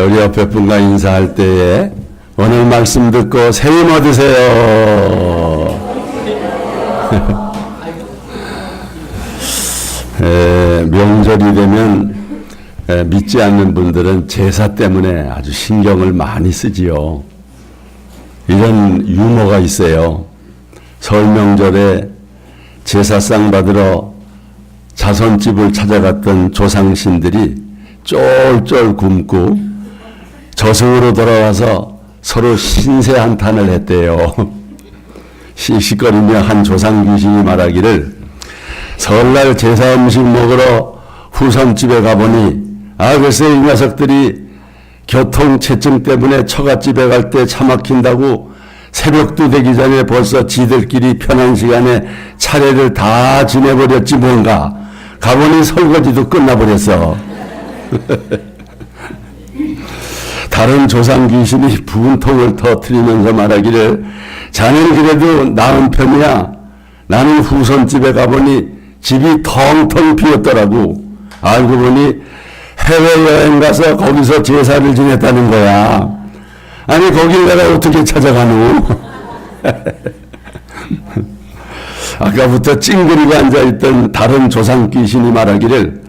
우리 옆에 분과 인사할 때에 오늘 말씀 듣고 새 힘 얻으세요. 명절이 되면 믿지 않는 분들은 제사 때문에 아주 신경을 많이 쓰지요. 이런 유머가 있어요. 설 명절에 제사상 받으러 자선집을 찾아갔던 조상신들이 쫄쫄 굶고 저승으로 돌아와서 서로 신세 한탄을 했대요. 씩씩거리며 한 조상 귀신이 말하기를, 설날 제사 음식 먹으러 후선집에 가보니 글쎄 이 녀석들이 교통체증 때문에 처갓집에 갈 때 차 막힌다고 새벽도 되기 전에 벌써 지들끼리 편한 시간에 차례를 다 지내버렸지 뭔가. 가보니 설거지도 끝나버렸어. 다른 조상 귀신이 분통을 터뜨리면서 말하기를, 자네는 그래도 나은 편이야. 나는 후손집에 가보니 집이 텅텅 비었더라고. 알고 보니 해외여행 가서 거기서 제사를 지냈다는 거야. 아니 거길 내가 어떻게 찾아가노? 아까부터 찡그리고 앉아있던 다른 조상 귀신이 말하기를,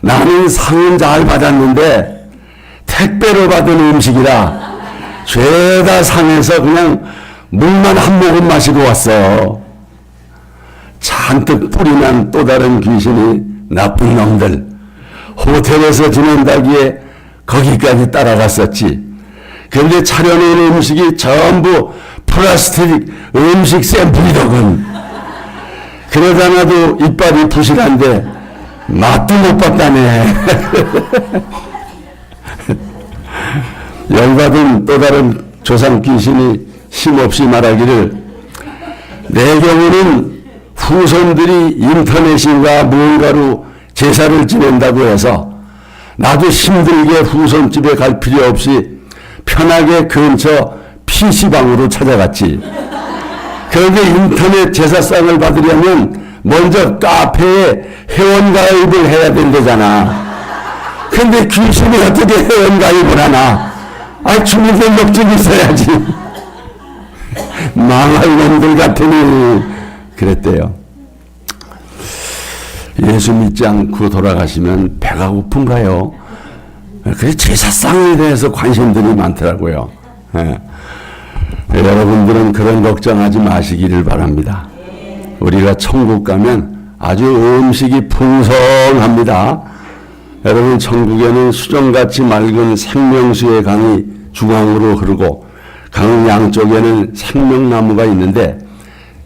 나는 상은 잘 받았는데 택배로 받은 음식이라 죄다 상해서 그냥 물만 한 모금 마시고 왔어. 잔뜩 뿔이 난 또 다른 귀신이, 나쁜 놈들, 호텔에서 지낸다기에 거기까지 따라갔었지. 그런데 차려놓은 음식이 전부 플라스틱 음식 샘플이더군. 그러다 나도 이빨이 부실한데 맛도 못 봤다네. 열받은 또 다른 조상 귀신이 힘없이 말하기를, 내 경우는 후손들이 인터넷인가 무언가로 제사를 지낸다고 해서 나도 힘들게 후손집에 갈 필요 없이 편하게 근처 PC방으로 찾아갔지. 그런데 인터넷 제사상을 받으려면 먼저 카페에 회원가입을 해야 된다잖아. 근데 귀신이 어떻게 회원가입을 하나? 주민들 목적이 있어야지. 망할 놈들 같으니. 그랬대요. 예수 믿지 않고 돌아가시면 배가 고픈가요? 그래 제사상에 대해서 관심들이 많더라고요. 여러분들은 그런 걱정하지 마시기를 바랍니다. 우리가 천국 가면 아주 음식이 풍성합니다. 여러분, 천국에는 수정같이 맑은 생명수의 강이 중앙으로 흐르고 강 양쪽에는 생명나무가 있는데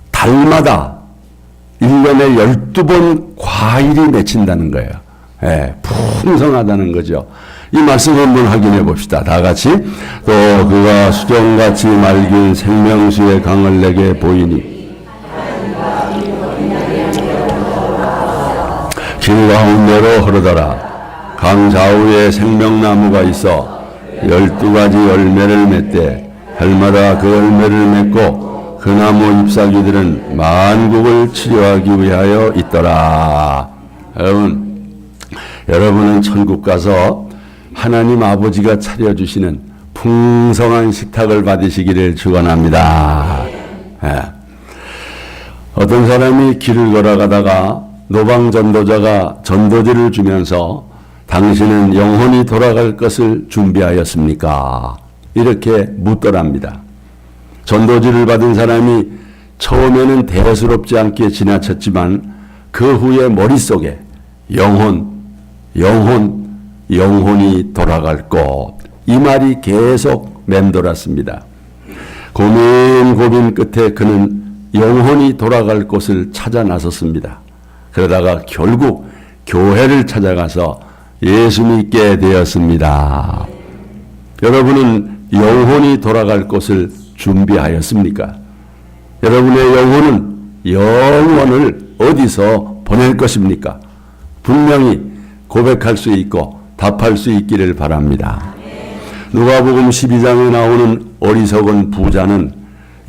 달마다 1년에 12번 과일이 맺힌다는 거예요. 풍성하다는 거죠. 이 말씀 한번 확인해 봅시다. 다 같이. 또 그가 수정같이 맑은 생명수의 강을 내게 보이니 길 가운데로 흐르더라. 강 좌우에 생명나무가 있어 12가지 열매를 맺되 해마다 그 열매를 맺고 그 나무 잎사귀들은 만국을 치료하기 위하여 있더라. 여러분은 천국 가서 하나님 아버지가 차려주시는 풍성한 식탁을 받으시기를 축원합니다. 어떤 사람이 길을 걸어가다가 노방전도자가 전도지를 주면서 당신은 영혼이 돌아갈 것을 준비하였습니까? 이렇게 묻더랍니다. 전도지를 받은 사람이 처음에는 대수롭지 않게 지나쳤지만 그 후에 머릿속에 영혼이 돌아갈 곳, 이 말이 계속 맴돌았습니다. 고민 끝에 그는 영혼이 돌아갈 곳을 찾아 나섰습니다. 그러다가 결국 교회를 찾아가서 예수 믿게 되었습니다. 여러분은 영혼이 돌아갈 곳을 준비하였습니까? 여러분의 영혼을 어디서 보낼 것입니까? 분명히 고백할 수 있고 답할 수 있기를 바랍니다. 누가복음 12장에 나오는 어리석은 부자는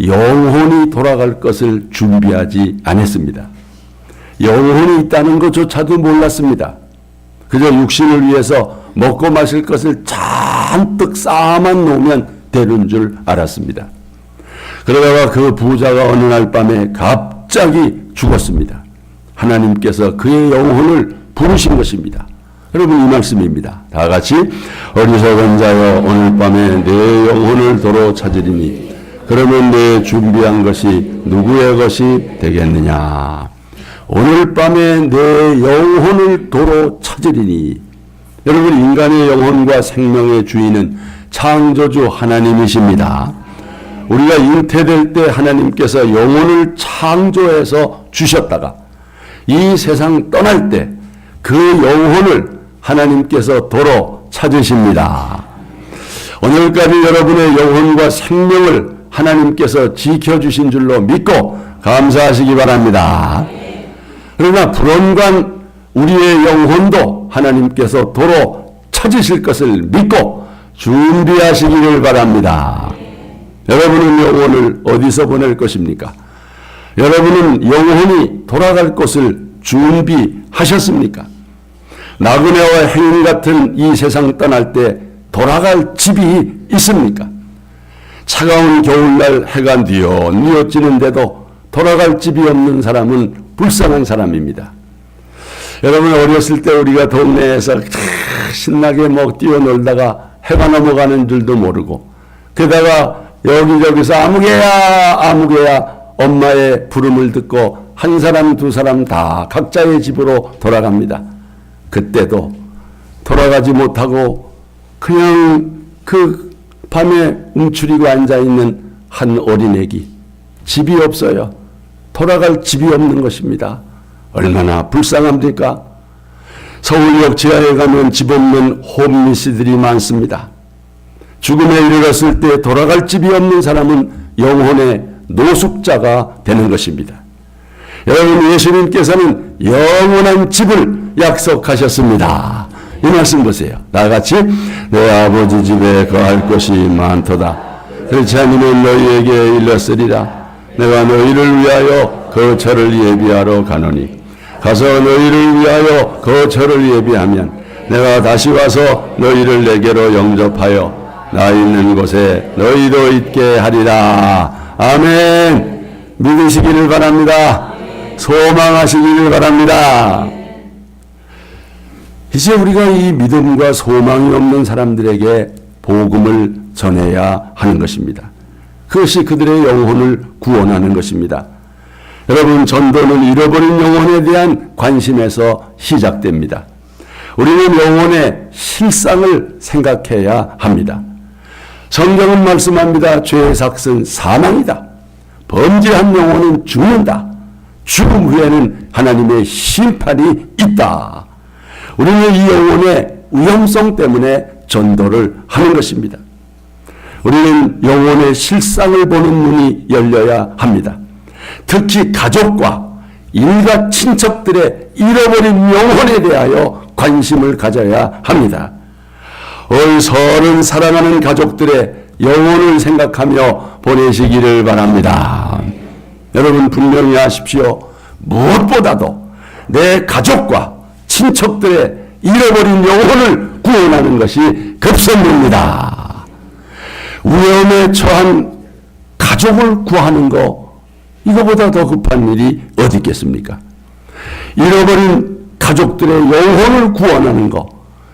영혼이 돌아갈 것을 준비하지 않았습니다. 영혼이 있다는 것조차도 몰랐습니다. 그저 육신을 위해서 먹고 마실 것을 잔뜩 쌓아만 놓으면 되는 줄 알았습니다. 그러다가 그 부자가 어느 날 밤에 갑자기 죽었습니다. 하나님께서 그의 영혼을 부르신 것입니다. 여러분, 이 말씀입니다. 다 같이 어리석은 자여 오늘 밤에 내 영혼을 도로 찾으리니 그러면 내 준비한 것이 누구의 것이 되겠느냐. 오늘 밤에 내 영혼을 도로 찾으리니. 여러분, 인간의 영혼과 생명의 주인은 창조주 하나님이십니다. 우리가 잉태될 때 하나님께서 영혼을 창조해서 주셨다가 이 세상 떠날 때 그 영혼을 하나님께서 도로 찾으십니다. 오늘까지 여러분의 영혼과 생명을 하나님께서 지켜주신 줄로 믿고 감사하시기 바랍니다. 그러나 불언간 우리의 영혼도 하나님께서 도로 찾으실 것을 믿고 준비하시기를 바랍니다. 여러분은 영혼을 어디서 보낼 것입니까? 여러분은 영혼이 돌아갈 곳을 준비하셨습니까? 나그네와 행인 같은 이 세상 떠날 때 돌아갈 집이 있습니까? 차가운 겨울날 해가 뉘어지는데도 돌아갈 집이 없는 사람은 불쌍한 사람입니다. 여러분, 어렸을 때 우리가 동네에서 신나게 뛰어놀다가 해가 넘어가는 줄도 모르고 게다가 여기저기서 아무개야 엄마의 부름을 듣고 한 사람 두 사람 다 각자의 집으로 돌아갑니다. 그때도 돌아가지 못하고 그냥 그 밤에 움츠리고 앉아있는 한 어린애기, 집이 없어요. 돌아갈 집이 없는 것입니다. 얼마나 불쌍합니까? 서울역 지하에 가면 집 없는 홈리스들이 많습니다. 죽음에 이르렀을 때 돌아갈 집이 없는 사람은 영혼의 노숙자가 되는 것입니다. 여러분, 예수님께서는 영원한 집을 약속하셨습니다. 이 말씀 보세요. 나같이 내 아버지 집에 거할 곳이 많도다. 그렇지 않으면 너희에게 일렀으리라. 내가 너희를 위하여 거처를 예비하러 가노니 가서 너희를 위하여 거처를 예비하면 내가 다시 와서 너희를 내게로 영접하여 나 있는 곳에 너희도 있게 하리라. 아멘. 믿으시기를 바랍니다. 소망하시기를 바랍니다. 이제 우리가 이 믿음과 소망이 없는 사람들에게 복음을 전해야 하는 것입니다. 그것이 그들의 영혼을 구원하는 것입니다. 여러분, 전도는 잃어버린 영혼에 대한 관심에서 시작됩니다. 우리는 영혼의 실상을 생각해야 합니다. 성경은 말씀합니다. 죄의 삭은 사망이다. 범죄한 영혼은 죽는다. 죽음 후에는 하나님의 심판이 있다. 우리는 이 영혼의 위험성 때문에 전도를 하는 것입니다. 우리는 영혼의 실상을 보는 눈이 열려야 합니다. 특히 가족과 일가 친척들의 잃어버린 영혼에 대하여 관심을 가져야 합니다. 올 설은 사랑하는 가족들의 영혼을 생각하며 보내시기를 바랍니다. 여러분, 분명히 아십시오. 무엇보다도 내 가족과 친척들의 잃어버린 영혼을 구원하는 것이 급선무입니다. 위험에 처한 가족을 구하는 거, 이거보다 더 급한 일이 어디 있겠습니까? 잃어버린 가족들의 영혼을 구원하는 거,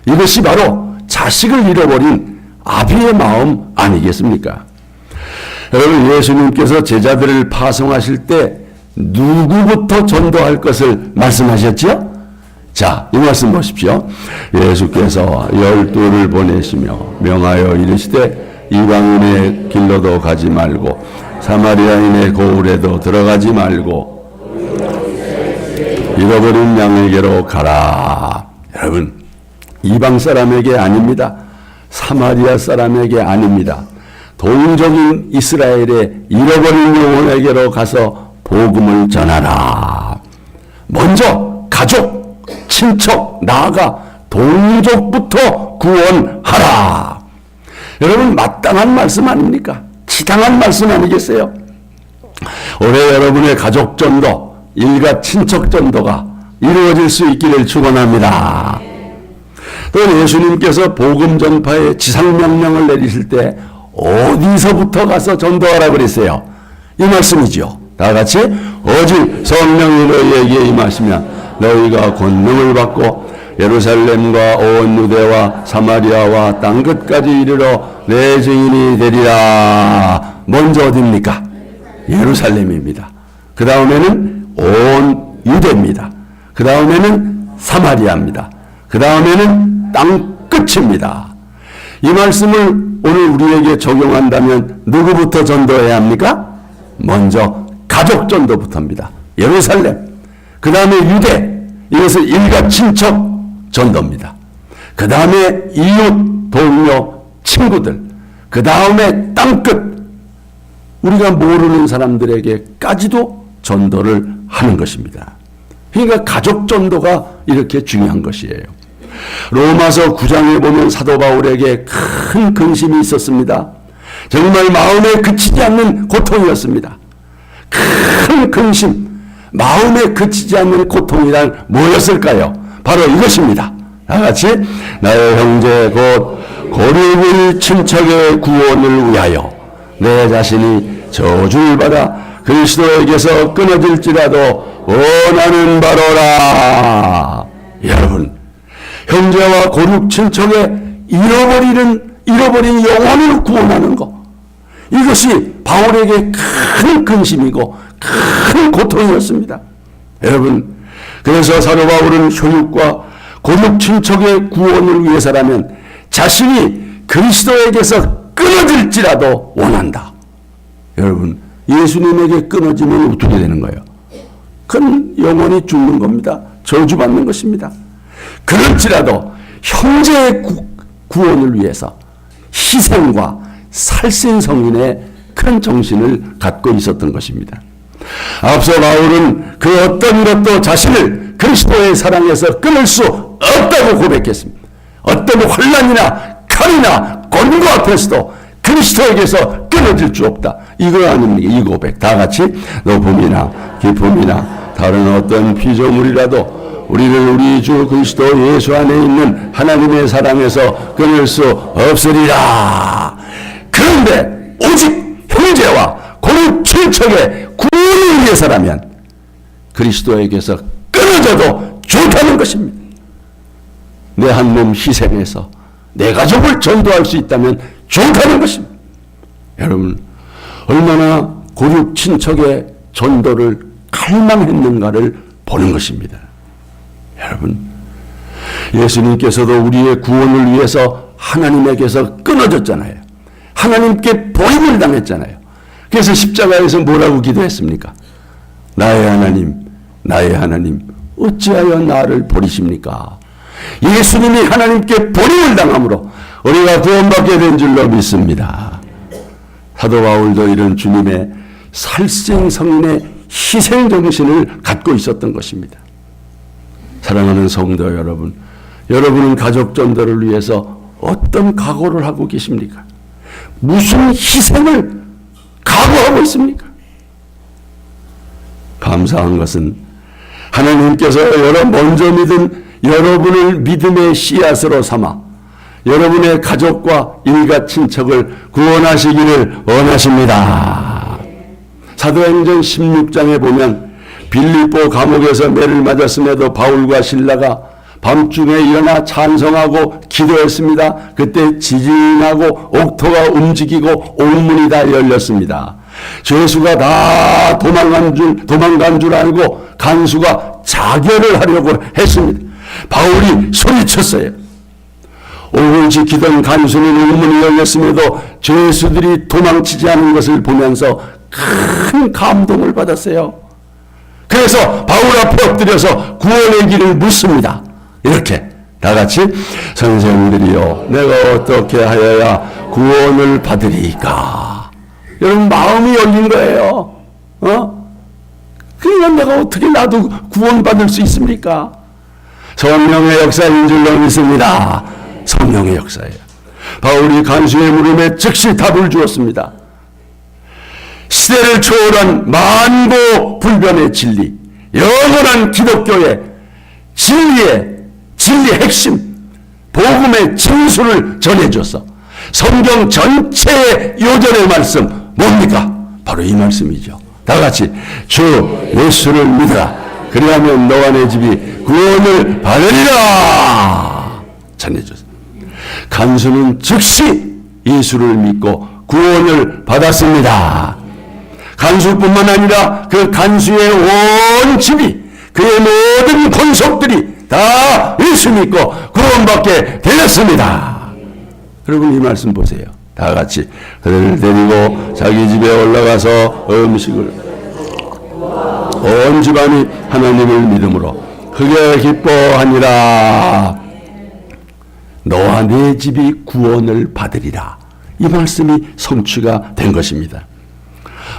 이것이 바로 자식을 잃어버린 아비의 마음 아니겠습니까? 여러분, 예수님께서 제자들을 파송하실 때 누구부터 전도할 것을 말씀하셨죠? 자, 이 말씀 보십시오. 예수께서 12를 보내시며 명하여 이르시되 이방인의 길로도 가지 말고 사마리아인의 고을에도 들어가지 말고 잃어버린 양에게로 가라. 여러분, 이방 사람에게 아닙니다. 사마리아 사람에게 아닙니다. 동족인 이스라엘의 잃어버린 영혼에게로 가서 복음을 전하라. 먼저 가족, 친척, 나아가 동족부터 구원하라. 여러분, 마땅한 말씀 아닙니까? 지당한 말씀 아니겠어요? 올해 여러분의 가족 전도, 일가 친척 전도가 이루어질 수 있기를 축원합니다. 또 예수님께서 복음 전파에 지상명령을 내리실 때 어디서부터 가서 전도하라 그랬어요? 이 말씀이죠. 다 같이 오직 성령이 너희에게 임하시면 너희가 권능을 받고 예루살렘과 온 유대와 사마리아와 땅끝까지 이르러 내 증인이 되리라. 먼저 어디입니까? 예루살렘입니다. 그 다음에는 온 유대입니다. 그 다음에는 사마리아입니다. 그 다음에는 땅끝입니다. 이 말씀을 오늘 우리에게 적용한다면 누구부터 전도해야 합니까? 먼저 가족 전도부터입니다. 예루살렘, 그 다음에 유대, 이것은 일가 친척 전도입니다. 그 다음에 이웃, 동료, 친구들, 그 다음에 땅끝, 우리가 모르는 사람들에게까지도 전도를 하는 것입니다. 그러니까 가족 전도가 이렇게 중요한 것이에요. 로마서 9장에 보면 사도 바울에게 큰 근심이 있었습니다. 정말 마음에 그치지 않는 고통이었습니다. 큰 근심, 마음에 그치지 않는 고통이란 뭐였을까요? 바로 이것입니다. 다 같이 나의 형제 곧 고립의 친척의 구원을 위하여 내 자신이 저주를 받아 그리스도에게서 끊어질지라도 원하는 바로라. 여러분, 형제와 고륙 친척의 잃어버린 영혼을 구원하는 것, 이것이 바울에게 큰 근심이고 큰 고통이었습니다. 여러분, 그래서 사도 바울은 효육과 고륙 친척의 구원을 위해서라면 자신이 그리스도에게서 끊어질지라도 원한다. 여러분, 예수님에게 끊어지면 어떻게 되는 거예요? 큰 영혼이 죽는 겁니다. 저주받는 것입니다. 그럴지라도 형제의 구원을 위해서 희생과 살신성인의 큰 정신을 갖고 있었던 것입니다. 앞서 바울은 그 어떤 것도 자신을 그리스도의 사랑에서 끊을 수 없다고 고백했습니다. 어떤 환난이나 칼이나 권고 앞에서도 그리스도에게서 끊어질 수 없다. 이거 아닙니까? 이 고백. 다 같이 높음이나 기쁨이나 다른 어떤 피조물이라도 우리를 우리 주 그리스도 예수 안에 있는 하나님의 사랑에서 끊을 수 없으리라. 그런데 오직 형제와 고륙 친척의 구원을 위해서라면 그리스도에게서 끊어져도 좋다는 것입니다. 내 한 몸 희생해서 내 가족을 전도할 수 있다면 좋다는 것입니다. 여러분, 얼마나 고륙 친척의 전도를 갈망했는가를 보는 것입니다. 여러분, 예수님께서도 우리의 구원을 위해서 하나님에게서 끊어졌잖아요. 하나님께 버림을 당했잖아요. 그래서 십자가에서 뭐라고 기도했습니까? 나의 하나님, 어찌하여 나를 버리십니까? 예수님이 하나님께 버림을 당함으로 우리가 구원받게 된 줄로 믿습니다. 사도 바울도 이런 주님의 살생성인의 희생정신을 갖고 있었던 것입니다. 사랑하는 성도 여러분, 여러분은 가족 전도를 위해서 어떤 각오를 하고 계십니까? 무슨 희생을 각오하고 있습니까? 감사한 것은 하나님께서 먼저 믿은 여러분을 믿음의 씨앗으로 삼아 여러분의 가족과 일가 친척을 구원하시기를 원하십니다. 사도행전 16장에 보면 빌립보 감옥에서 매를 맞았음에도 바울과 실라가 밤중에 일어나 찬송하고 기도했습니다. 그때 지진이 나고 옥토가 움직이고 옥문이 다 열렸습니다. 죄수가 다 도망간 줄 알고 간수가 자결을 하려고 했습니다. 바울이 소리쳤어요. 옥을 지키던 간수는 옥문이 열렸음에도 죄수들이 도망치지 않은 것을 보면서 큰 감동을 받았어요. 그래서 바울 앞에 엎드려서 구원의 길을 묻습니다. 이렇게 다 같이 선생님들이요, 내가 어떻게 하여야 구원을 받으리까? 여러분, 마음이 열린 거예요. 그러니까 내가 어떻게 나도 구원받을 수 있습니까? 성령의 역사인 줄로 믿습니다. 성령의 역사예요. 바울이 간수의 물음에 즉시 답을 주었습니다. 시대를 초월한 만고 불변의 진리, 영원한 기독교의 진리의 핵심, 복음의 진수를 전해줘서 성경 전체의 요절의 말씀 뭡니까? 바로 이 말씀이죠. 다 같이 주 예수를 믿으라. 그리하면 너와 내 집이 구원을 받으리라 전해줬어요. 간수는 즉시 예수를 믿고 구원을 받았습니다. 간수뿐만 아니라 그 간수의 온 집이, 그의 모든 권속들이 다 예수 믿고 구원받게 되었습니다. 여러분 이 말씀 보세요. 다 같이 그들을 데리고 자기 집에 올라가서 음식을, 온 집안이 하나님을 믿음으로 크게 기뻐하니라. 너와 내 집이 구원을 받으리라. 이 말씀이 성취가 된 것입니다.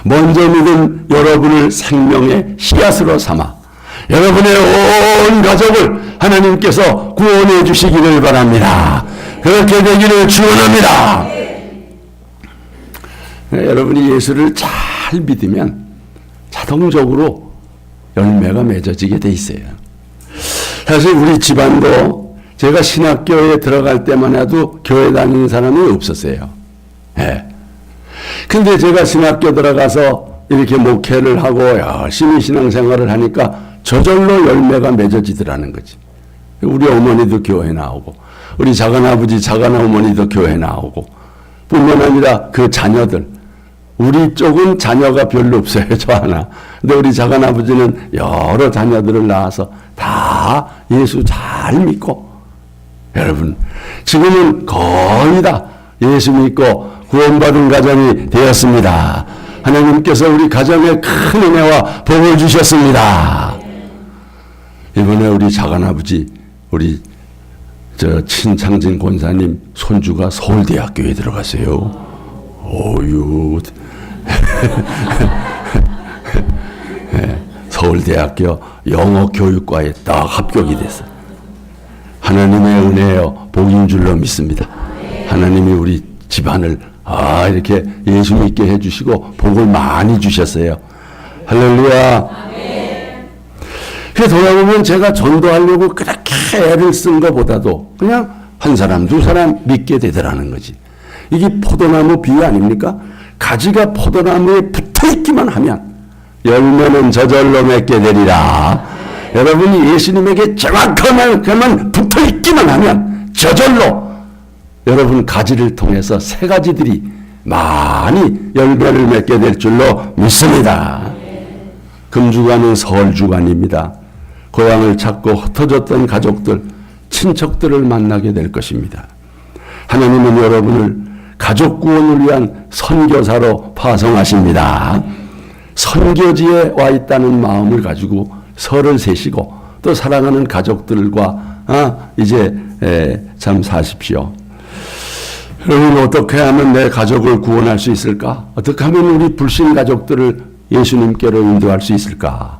먼저 믿은 여러분을 생명의 씨앗으로 삼아 여러분의 온 가족을 하나님께서 구원해 주시기를 바랍니다. 그렇게 되기를 축원합니다. 여러분이 예수를 잘 믿으면 자동적으로 열매가 맺어지게 돼 있어요. 사실 우리 집안도 제가 신학교에 들어갈 때만 해도 교회 다니는 사람이 없었어요. 예. 근데 제가 신학교 들어가서 이렇게 목회를 하고 열심히 신앙생활을 하니까 저절로 열매가 맺어지더라는 거지. 우리 어머니도 교회 나오고, 우리 작은아버지, 작은어머니도 교회 나오고, 뿐만 아니라 그 자녀들, 우리 쪽은 자녀가 별로 없어요. 저 하나. 근데 우리 작은아버지는 여러 자녀들을 낳아서 다 예수 잘 믿고, 여러분 지금은 거의 다 예수 믿고 구원받은 가정이 되었습니다. 하나님께서 우리 가정에 큰 은혜와 복을 주셨습니다. 이번에 우리 작은아버지, 우리 친창진 권사님 손주가 서울대학교에 들어갔어요. 오유. 네, 서울대학교 영어교육과에 딱 합격이 됐어요. 하나님의 은혜요 복인 줄로 믿습니다. 하나님이 우리 집안을 이렇게 예수 믿게 해주시고 복을 많이 주셨어요. 할렐루야. 그래서 돌아보면 제가 전도하려고 그렇게 애를 쓴 것보다도 그냥 한 사람 두 사람 믿게 되더라는 거지. 이게 포도나무 비유 아닙니까? 가지가 포도나무에 붙어있기만 하면 열매는 저절로 맺게 되리라. 여러분이 예수님에게 정확하게만 붙어있기만 하면 저절로 여러분 가지를 통해서 새 가지들이 많이 열매를 맺게 될 줄로 믿습니다. 금주간은 서울주간입니다. 고향을 찾고 흩어졌던 가족들, 친척들을 만나게 될 것입니다. 하나님은 여러분을 가족 구원을 위한 선교사로 파송하십니다. 선교지에 와 있다는 마음을 가지고 설을 세시고 또 사랑하는 가족들과 이제 참 사십시오. 여러분 어떻게 하면 내 가족을 구원할 수 있을까? 어떻게 하면 우리 불신 가족들을 예수님께로 인도할 수 있을까?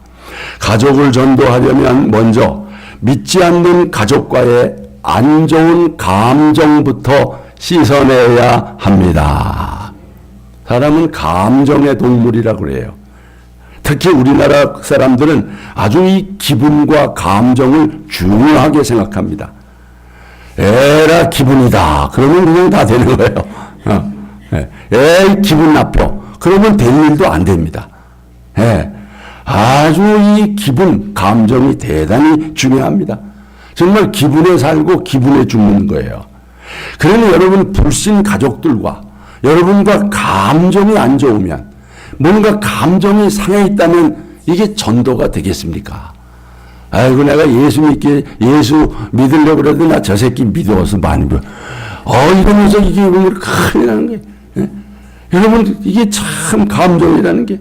가족을 전도하려면 먼저 믿지 않는 가족과의 안 좋은 감정부터 씻어내야 합니다. 사람은 감정의 동물이라고 그래요. 특히 우리나라 사람들은 아주 이 기분과 감정을 중요하게 생각합니다. 에라 기분이다. 그러면 그냥 다 되는 거예요. 에이 기분 나빠. 그러면 될 일도 안 됩니다. 아주 이 기분, 감정이 대단히 중요합니다. 정말 기분에 살고 기분에 죽는 거예요. 그러니 여러분 불신 가족들과 여러분과 감정이 안 좋으면, 뭔가 감정이 상해 있다면 이게 전도가 되겠습니까? 아이고 내가 예수 믿으려고 그래도 나 저 새끼 믿어서 많이 이러면서 이게 큰일 나는 거예요. 여러분 이게 참 감정이라는 게.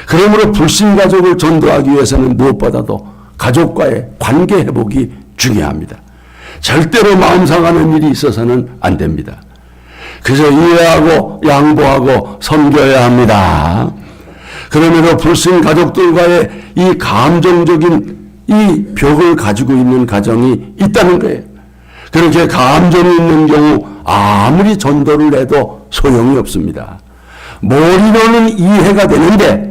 그러므로 불신 가족을 전도하기 위해서는 무엇보다도 가족과의 관계 회복이 중요합니다. 절대로 마음 상하는 일이 있어서는 안 됩니다. 그래서 이해하고 양보하고 섬겨야 합니다. 그러므로 불신 가족들과의 이 감정적인 이 벽을 가지고 있는 가정이 있다는 거예요. 그렇게 감정이 있는 경우 아무리 전도를 해도 소용이 없습니다. 머리로는 이해가 되는데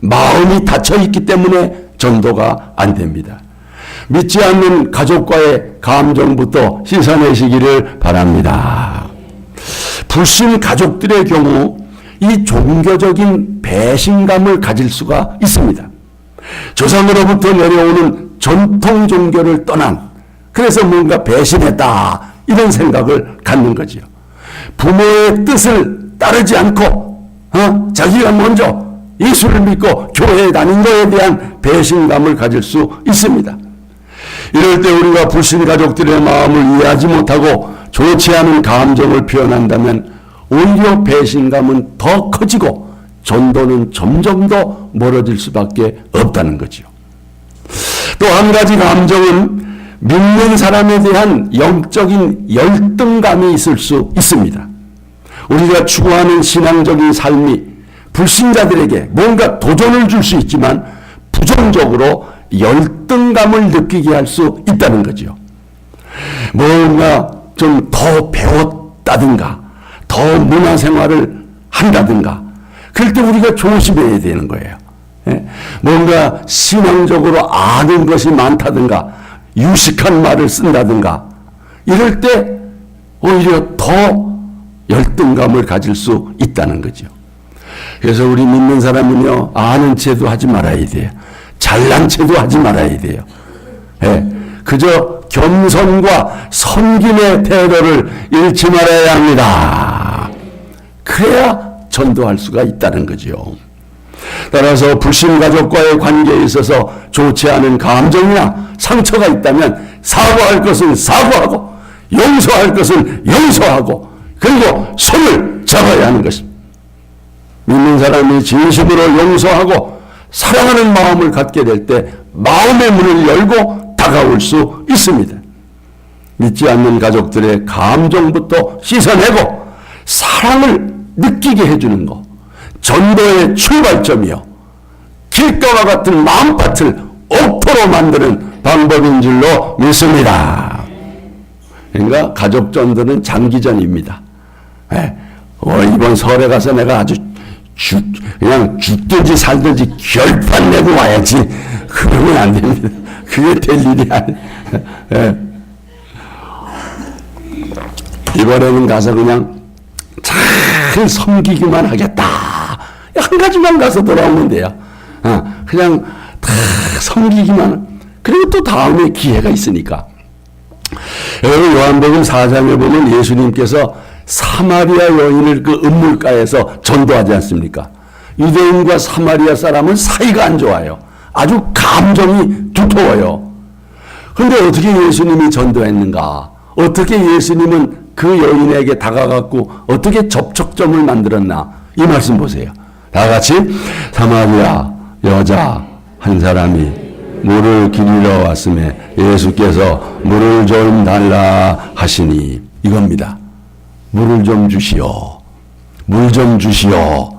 마음이 닫혀 있기 때문에 전도가 안 됩니다. 믿지 않는 가족과의 감정부터 씻어내시기를 바랍니다. 불신 가족들의 경우 이 종교적인 배신감을 가질 수가 있습니다. 조상으로부터 내려오는 전통 종교를 떠난, 그래서 뭔가 배신했다 이런 생각을 갖는 거지요. 부모의 뜻을 따르지 않고 자기가 먼저 예수를 믿고 교회에 다닌 것에 대한 배신감을 가질 수 있습니다. 이럴 때 우리가 불신 가족들의 마음을 이해하지 못하고 좋지 않은 감정을 표현한다면 오히려 배신감은 더 커지고 전도는 점점 더 멀어질 수밖에 없다는 거죠. 또 한 가지 감정은 믿는 사람에 대한 영적인 열등감이 있을 수 있습니다. 우리가 추구하는 신앙적인 삶이 불신자들에게 뭔가 도전을 줄 수 있지만 부정적으로 열등감을 느끼게 할 수 있다는 거죠. 뭔가 좀 더 배웠다든가 더 문화생활을 한다든가 그럴 때 우리가 조심해야 되는 거예요. 뭔가 신앙적으로 아는 것이 많다든가 유식한 말을 쓴다든가 이럴 때 오히려 더 열등감을 가질 수 있다는 거죠. 그래서 우리 믿는 사람은요, 아는 체도 하지 말아야 돼요. 잘난 체도 하지 말아야 돼요. 그저 겸손과 섬김의 태도를 잃지 말아야 합니다. 그래야 전도할 수가 있다는 거죠. 따라서 불신 가족과의 관계에 있어서 좋지 않은 감정이나 상처가 있다면 사과할 것은 사과하고 용서할 것은 용서하고 그리고 손을 잡아야 하는 것입니다. 믿는 사람이 진심으로 용서하고 사랑하는 마음을 갖게 될 때 마음의 문을 열고 다가올 수 있습니다. 믿지 않는 가족들의 감정부터 씻어내고 사랑을 느끼게 해주는 것, 전도의 출발점이요 길가와 같은 마음밭을 옥토로 만드는 방법인 줄로 믿습니다. 그러니까 가족 전도는 장기전입니다. 이번 설에 가서 내가 아주 그냥 죽든지 살든지 결판 내고 와야지. 그러면 안 됩니다. 그게 될 일이 아니에요. 이번에는 가서 그냥 잘 섬기기만 하겠다. 한 가지만 가서 돌아오면 돼요. 그냥 다 섬기기만. 그리고 또 다음에 기회가 있으니까. 여러분 요한복음 4장에 보면 예수님께서 사마리아 여인을 그 음물가에서 전도하지 않습니까? 유대인과 사마리아 사람은 사이가 안 좋아요. 아주 감정이 두터워요. 그런데 어떻게 예수님이 전도했는가? 어떻게 예수님은 그 여인에게 다가갔고 어떻게 접촉점을 만들었나? 이 말씀 보세요. 다 같이 사마리아 여자 한 사람이 물을 기르러 왔음에 예수께서 물을 좀 달라 하시니 이겁니다. 물을 좀 주시오. 물 좀 주시오.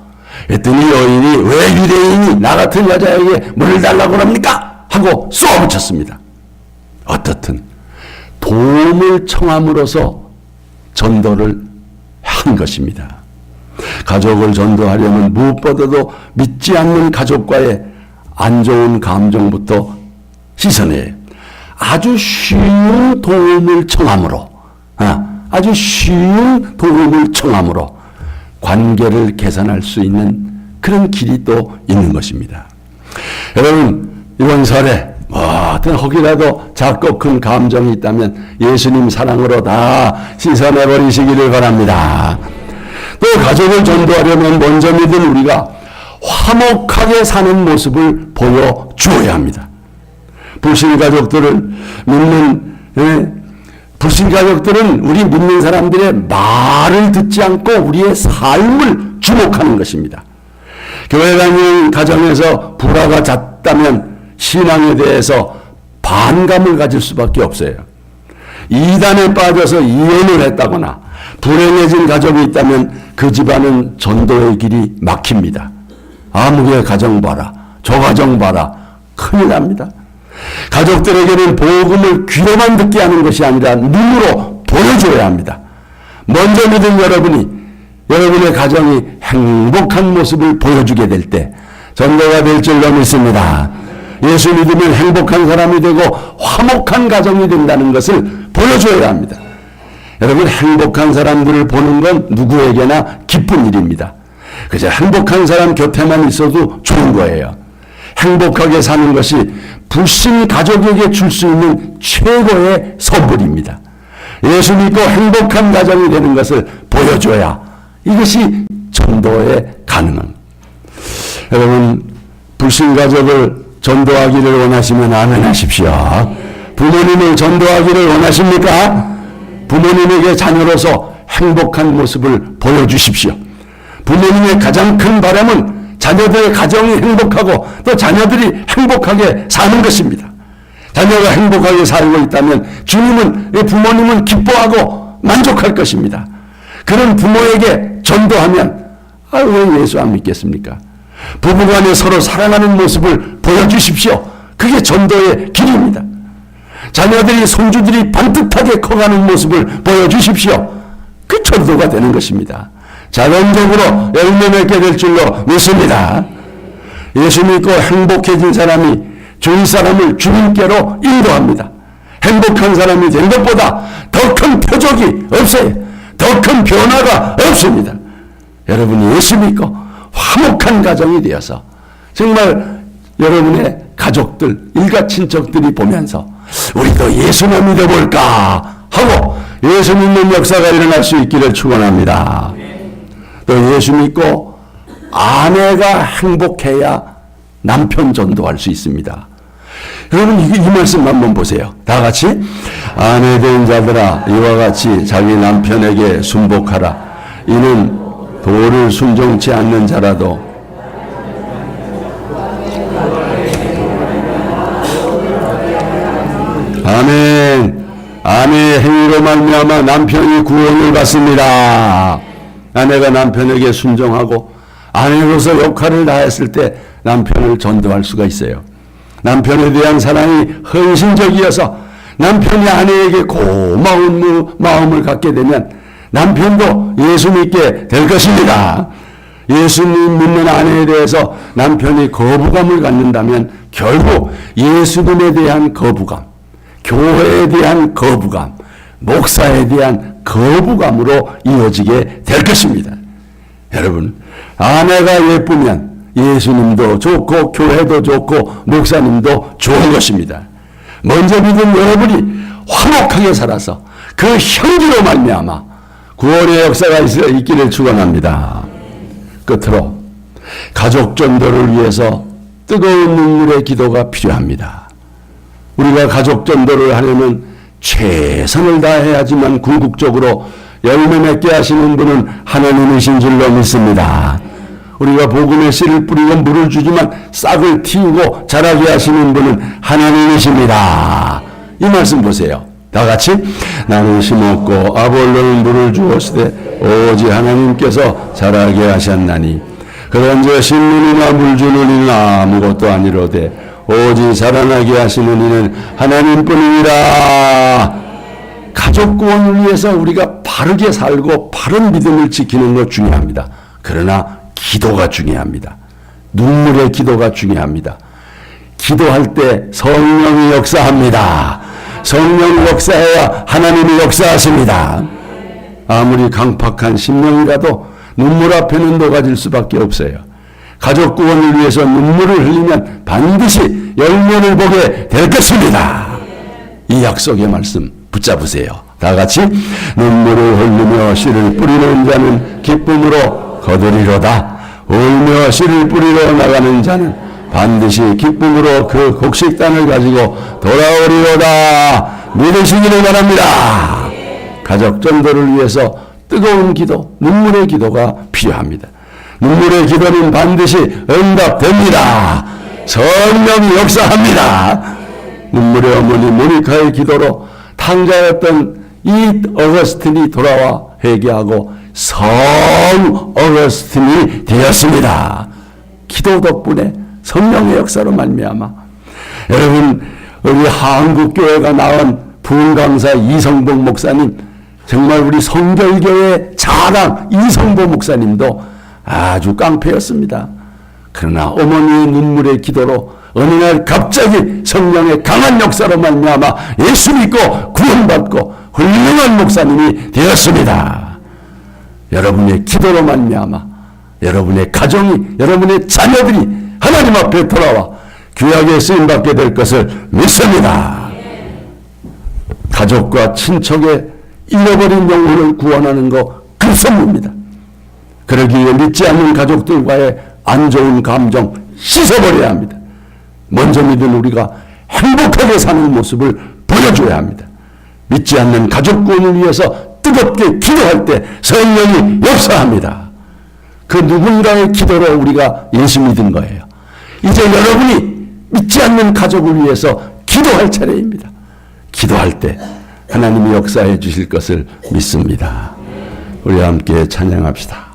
했더니 여인이 왜 유대인이 나 같은 여자에게 물을 달라고 합니까? 하고 쏘아붙였습니다. 어떻든 도움을 청함으로써 전도를 한 것입니다. 가족을 전도하려면 무엇보다도 믿지 않는 가족과의 안 좋은 감정부터 씻어내 아주 쉬운 도움을 청함으로 아주 쉬운 도움을 청함으로 관계를 개선할 수 있는 그런 길이 또 있는 것입니다. 여러분 이번 설에 어떤 혹이라도 작고 큰 감정이 있다면 예수님 사랑으로 다 씻어내버리시기를 바랍니다. 또 가족을 전도하려면 먼저 믿은 우리가 화목하게 사는 모습을 보여주어야 합니다. 불신 가족들은 우리 믿는 사람들의 말을 듣지 않고 우리의 삶을 주목하는 것입니다. 교회 다니는 가정에서 불화가 잦다면 신앙에 대해서 반감을 가질 수밖에 없어요. 이단에 빠져서 이혼을 했다거나 불행해진 가족이 있다면 그 집안은 전도의 길이 막힙니다. 아무개 가정 봐라, 저 가정 봐라, 큰일 납니다. 가족들에게는 복음을 귀로만 듣게 하는 것이 아니라 눈으로 보여줘야 합니다. 먼저 믿은 여러분의 가정이 행복한 모습을 보여주게 될 때 전도가 될 줄로 믿습니다. 예수 믿으면 행복한 사람이 되고 화목한 가정이 된다는 것을 보여줘야 합니다. 여러분, 행복한 사람들을 보는 건 누구에게나 기쁜 일입니다. 그저 행복한 사람 곁에만 있어도 좋은 거예요. 행복하게 사는 것이 불신 가족에게 줄 수 있는 최고의 선물입니다. 예수 믿고 행복한 가정이 되는 것을 보여줘야 이것이 전도에 가능합니다. 여러분, 불신 가족을 전도하기를 원하시면 아멘 하십시오. 부모님을 전도하기를 원하십니까? 부모님에게 자녀로서 행복한 모습을 보여주십시오. 부모님의 가장 큰 바람은 자녀들의 가정이 행복하고 또 자녀들이 행복하게 사는 것입니다. 자녀가 행복하게 살고 있다면 주님은, 부모님은 기뻐하고 만족할 것입니다. 그런 부모에게 전도하면 왜 예수 안 믿겠습니까? 부부간에 서로 사랑하는 모습을 보여주십시오. 그게 전도의 길입니다. 자녀들이, 손주들이 반듯하게 커가는 모습을 보여주십시오. 그 전도가 되는 것입니다. 자연적으로 열매 맺게 될 줄로 믿습니다. 예수 믿고 행복해진 사람이 주위 사람을 주님께로 인도합니다. 행복한 사람이 된 것보다 더 큰 표적이 없어요. 더 큰 변화가 없습니다. 여러분이 예수 믿고 화목한 가정이 되어서 정말 여러분의 가족들, 일가 친척들이 보면서 우리도 예수만 믿어볼까 하고 예수 믿는 역사가 일어날 수 있기를 축원합니다. 또 예수 믿고 아내가 행복해야 남편 전도할 수 있습니다. 여러분, 이 말씀 한번 보세요. 다 같이. 아내된 자들아, 이와 같이 자기 남편에게 순복하라. 이는 도를 순종치 않는 자라도 아멘. 아내의 행위로 말미암아 남편이 구원을 받습니다. 아내가 남편에게 순종하고 아내로서 역할을 다했을 때 남편을 전도할 수가 있어요. 남편에 대한 사랑이 헌신적이어서 남편이 아내에게 고마운 마음을 갖게 되면 남편도 예수 믿게 될 것입니다. 예수님 믿는 아내에 대해서 남편이 거부감을 갖는다면 결국 예수님에 대한 거부감, 교회에 대한 거부감, 목사에 대한 거부감으로 이어지게 될 것입니다. 여러분, 아내가 예쁘면 예수님도 좋고 교회도 좋고 목사님도 좋은 것입니다. 먼저 믿은 여러분이 화목하게 살아서 그 형기로 말미암아 구원의 역사가 있기를 축원합니다. 끝으로 가족 전도를 위해서 뜨거운 눈물의 기도가 필요합니다. 우리가 가족 전도를 하려면 최선을 다해야지만 궁극적으로 열매 맺게 하시는 분은 하나님이신 줄로 믿습니다. 우리가 복음의 씨를 뿌리고 물을 주지만 싹을 틔우고 자라게 하시는 분은 하나님이십니다. 이 말씀 보세요. 다 같이. 나는 심었고 아볼로는 물을 주었으되 오직 하나님께서 자라게 하셨나니 그런즉 심는이나 물 주는 이는 아무것도 아니로되 오직 자라나게 하시는 이는 하나님뿐이니라. 가족 구원을 위해서 우리가 바르게 살고 바른 믿음을 지키는 것 중요합니다. 그러나 기도가 중요합니다. 눈물의 기도가 중요합니다. 기도할 때 성령이 역사합니다. 성령이 역사해야 하나님이 역사하십니다. 아무리 강팍한 심령이라도 눈물 앞에는 녹아질 수밖에 없어요. 가족 구원을 위해서 눈물을 흘리면 반드시 열매를 보게 될 것입니다. 이 약속의 말씀 붙잡으세요. 다 같이. 눈물을 흘리며 씨를 뿌리는 자는 기쁨으로 거두리로다. 울며 씨를 뿌리러 나가는 자는 반드시 기쁨으로 그 곡식단을 가지고 돌아오리로다. 믿으시기를 바랍니다. 가족 전도를 위해서 뜨거운 기도, 눈물의 기도가 필요합니다. 눈물의 기도는 반드시 응답됩니다. 성령이 역사합니다. 눈물의 어머니 모니카의 기도로 탕자였던 이 어거스틴이 돌아와 회개하고 성 어거스틴이 되었습니다. 기도 덕분에 성령의 역사로 말미암아 여러분, 우리 한국교회가 나온 부흥강사 이성복 목사님, 정말 우리 성결교회 자랑 이성복 목사님도 아주 깡패였습니다. 그러나 어머니의 눈물의 기도로 어느 날 갑자기 성령의 강한 역사로 말미암아 예수 믿고 구원받고 훌륭한 목사님이 되었습니다. 여러분의 기도로 말미암아 여러분의 가정이, 여러분의 자녀들이 하나님 앞에 돌아와 귀하게 쓰임받게 될 것을 믿습니다. 가족과 친척의 잃어버린 영혼을 구원하는 거 급선무입니다. 그러기 위해 믿지 않는 가족들과의 안 좋은 감정 씻어버려야 합니다. 먼저 믿은 우리가 행복하게 사는 모습을 보여줘야 합니다. 믿지 않는 가족 구원을 위해서 뜨겁게 기도할 때 성령이 역사합니다. 그 누군가의 기도로 우리가 예수 믿은 거예요. 이제 여러분이 믿지 않는 가족을 위해서 기도할 차례입니다. 기도할 때 하나님이 역사해 주실 것을 믿습니다. 우리 함께 찬양합시다.